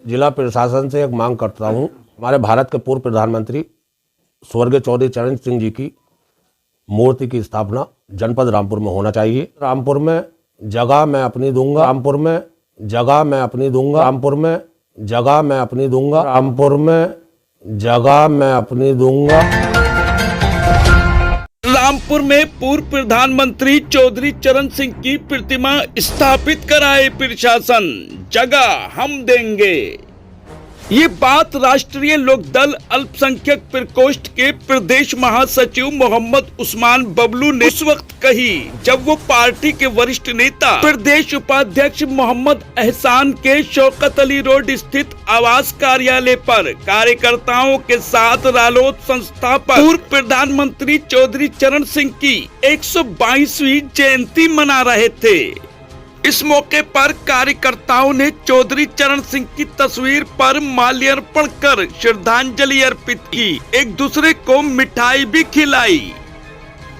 जिला प्रशासन से एक मांग करता हूँ। हमारे भारत के पूर्व प्रधानमंत्री स्वर्गीय चौधरी चरण सिंह जी की मूर्ति की स्थापना जनपद रामपुर में होना चाहिए। रामपुर में जगह मैं अपनी दूंगा। रामपुर में जगह मैं अपनी दूंगा। रामपुर में जगह मैं अपनी दूंगा। रामपुर में जगह मैं अपनी दूंगा। रामपुर में पूर्व प्रधानमंत्री चौधरी चरण सिंह की प्रतिमा स्थापित कराए प्रशासन, जगह हम देंगे। ये बात राष्ट्रीय लोकदल अल्पसंख्यक प्रकोष्ठ के प्रदेश महासचिव मोहम्मद उस्मान बबलू ने उस वक्त कही जब वो पार्टी के वरिष्ठ नेता प्रदेश उपाध्यक्ष मोहम्मद एहसान के शौकत अली रोड स्थित आवास कार्यालय पर कार्यकर्ताओं के साथ रालोद संस्थापक पूर्व प्रधानमंत्री चौधरी चरण सिंह की 122वीं जयंती मना रहे थे। इस मौके पर कार्यकर्ताओं ने चौधरी चरण सिंह की तस्वीर पर माल्यार्पण कर श्रद्धांजलि अर्पित की, एक दूसरे को मिठाई भी खिलाई।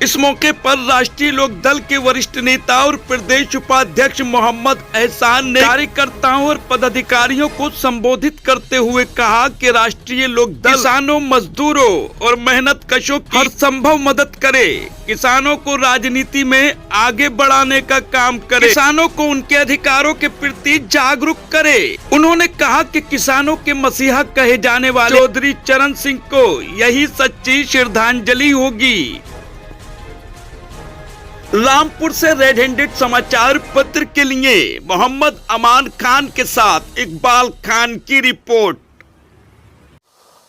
इस मौके पर राष्ट्रीय लोकदल के वरिष्ठ नेता और प्रदेश उपाध्यक्ष मोहम्मद एहसान ने कार्यकर्ताओं और पदाधिकारियों को संबोधित करते हुए कहा कि राष्ट्रीय लोकदल किसानों, मजदूरों और मेहनत कशों की हर संभव मदद करे, किसानों को राजनीति में आगे बढ़ाने का काम करे, किसानों को उनके अधिकारों के प्रति जागरूक करे। उन्होंने कहा कि किसानों के मसीहा कहे जाने वाले चौधरी चरण सिंह को यही सच्ची श्रद्धांजलि होगी। रामपुर से रेड हैंडेड समाचार पत्र के लिए मोहम्मद अमान खान के साथ इकबाल खान की रिपोर्ट।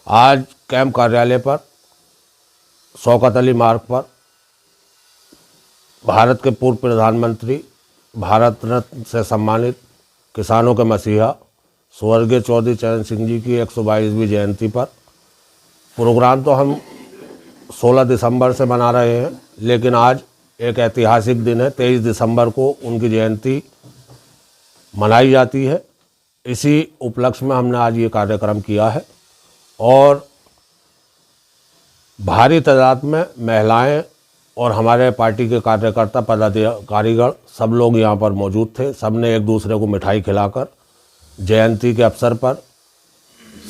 आज कैंप कार्यालय पर शौकत अली मार्ग पर भारत के पूर्व प्रधानमंत्री, भारत रत्न से सम्मानित किसानों के मसीहा स्वर्गीय चौधरी चरण सिंह जी की 122वीं जयंती पर प्रोग्राम तो हम 16 दिसंबर से मना रहे हैं, लेकिन आज एक ऐतिहासिक दिन है। 23 दिसंबर को उनकी जयंती मनाई जाती है। इसी उपलक्ष्य में हमने आज ये कार्यक्रम किया है और भारी तादाद में महिलाएं और हमारे पार्टी के कार्यकर्ता, पदाधिकारीगण सब लोग यहाँ पर मौजूद थे। सबने एक दूसरे को मिठाई खिलाकर जयंती के अवसर पर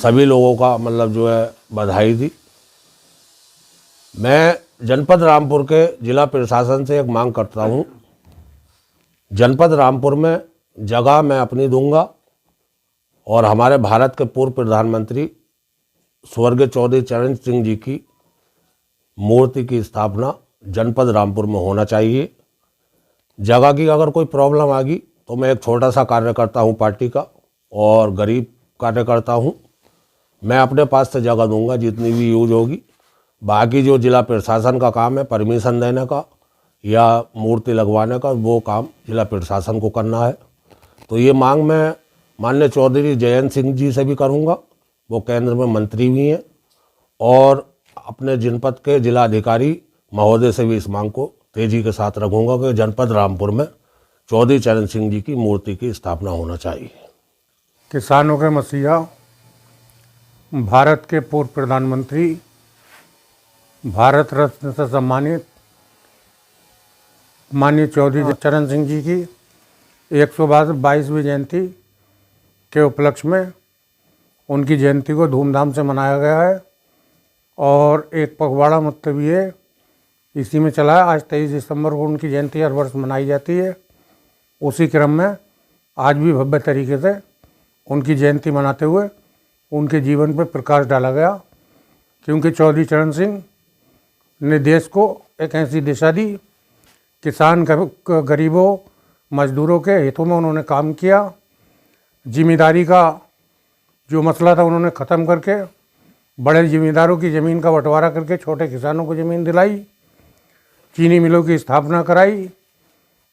सभी लोगों का जो है बधाई दी। मैं जनपद रामपुर के जिला प्रशासन से एक मांग करता हूँ। जनपद रामपुर में जगह मैं अपनी दूंगा और हमारे भारत के पूर्व प्रधानमंत्री स्वर्गीय चौधरी चरण सिंह जी की मूर्ति की स्थापना जनपद रामपुर में होना चाहिए। जगह की अगर कोई प्रॉब्लम आ गई तो मैं एक छोटा सा कार्यकर्ता हूँ पार्टी का और गरीब कार्यकर्ता हूँ, मैं अपने पास से जगह दूंगा जितनी भी यूज होगी। बाकी जो जिला प्रशासन का काम है परमिशन देने का या मूर्ति लगवाने का, वो काम जिला प्रशासन को करना है। तो ये मांग मैं माननीय चौधरी जयंत सिंह जी से भी करूँगा, वो केंद्र में मंत्री भी हैं, और अपने जनपद के जिला अधिकारी महोदय से भी इस मांग को तेजी के साथ रखूँगा कि जनपद रामपुर में चौधरी चरण सिंह जी की मूर्ति की स्थापना होना चाहिए। किसानों के मसीहा, भारत के पूर्व प्रधानमंत्री, भारत रत्न से सम्मानित माननीय चौधरी चरण सिंह जी की 122वीं जयंती के उपलक्ष्य में उनकी जयंती को धूमधाम से मनाया गया है और एक पखवाड़ा ये इसी में चला है। आज 23 दिसंबर को उनकी जयंती हर वर्ष मनाई जाती है। उसी क्रम में आज भी भव्य तरीके से उनकी जयंती मनाते हुए उनके जीवन पर प्रकाश डाला गया, क्योंकि चौधरी चरण सिंह ने देश को एक ऐसी दिशा दी, किसान, गरीबों, मजदूरों के हितों में उन्होंने काम किया। जिम्मेदारी का जो मसला था उन्होंने ख़त्म करके बड़े जिम्मेदारों की ज़मीन का बंटवारा करके छोटे किसानों को ज़मीन दिलाई, चीनी मिलों की स्थापना कराई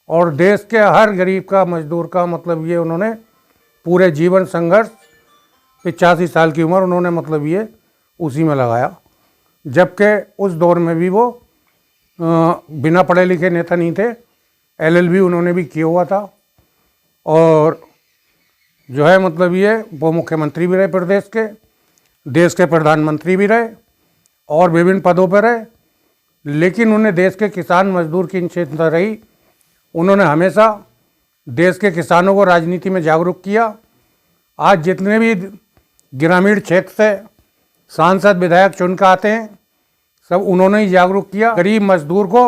और देश के हर गरीब का, मजदूर का ये उन्होंने पूरे जीवन संघर्ष 85 साल की उम्र उन्होंने ये उसी में लगाया। जबकि उस दौर में भी वो बिना पढ़े लिखे नेता नहीं थे, LLB उन्होंने भी किया हुआ था और जो है ये वो मुख्यमंत्री भी रहे प्रदेश के, देश के प्रधानमंत्री भी रहे और विभिन्न पदों पर रहे। लेकिन उन्हें देश के किसान, मजदूर की चिंता रही। उन्होंने हमेशा देश के किसानों को राजनीति में जागरूक किया आज जितने भी ग्रामीण क्षेत्र से सांसद विधायक चुनकर आते हैं, सब उन्होंने ही जागरूक किया, गरीब मजदूर को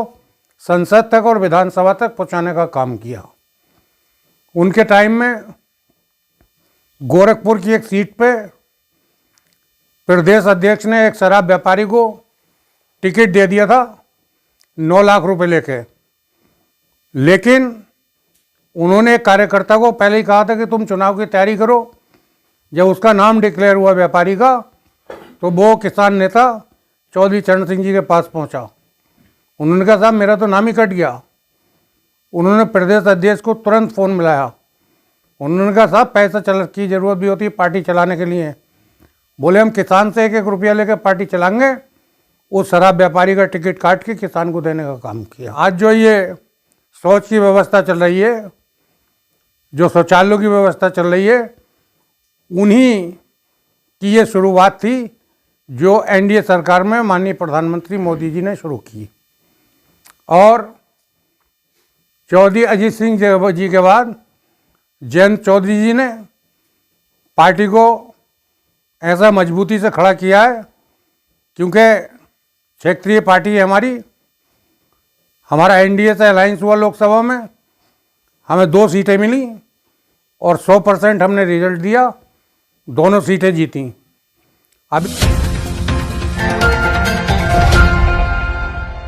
संसद तक और विधानसभा तक पहुंचाने का काम किया। उनके टाइम में गोरखपुर की एक सीट पे प्रदेश अध्यक्ष ने एक शराब व्यापारी को टिकट दे दिया था 9 लाख रुपए लेके, लेकिन उन्होंने एक कार्यकर्ता को पहले ही कहा था कि तुम चुनाव की तैयारी करो। जब उसका नाम डिक्लेयर हुआ व्यापारी का, तो वो किसान नेता चौधरी चरण सिंह जी के पास पहुंचा। उन्होंने कहा साहब मेरा तो नाम ही कट गया। उन्होंने प्रदेश अध्यक्ष को तुरंत फ़ोन मिलाया। उन्होंने कहा साहब पैसा की ज़रूरत भी होती है पार्टी चलाने के लिए। बोले हम किसान से 1-1 रुपया लेकर पार्टी चलाएंगे। उस शराब व्यापारी का टिकट काट के किसान को देने का काम किया। आज जो ये शौच की व्यवस्था चल रही है, जो शौचालयों की व्यवस्था चल रही है, उन्हीं की ये शुरुआत थी जो एनडीए सरकार में माननीय प्रधानमंत्री मोदी जी ने शुरू की। और चौधरी अजीत सिंह जी के बाद जयंत चौधरी जी ने पार्टी को ऐसा मजबूती से खड़ा किया है, क्योंकि क्षेत्रीय पार्टी है हमारी। हमारा एनडीए से अलायंस हुआ लोकसभा में, हमें 2 सीटें मिली और 100% हमने रिजल्ट दिया, दोनों सीटें जीती। अब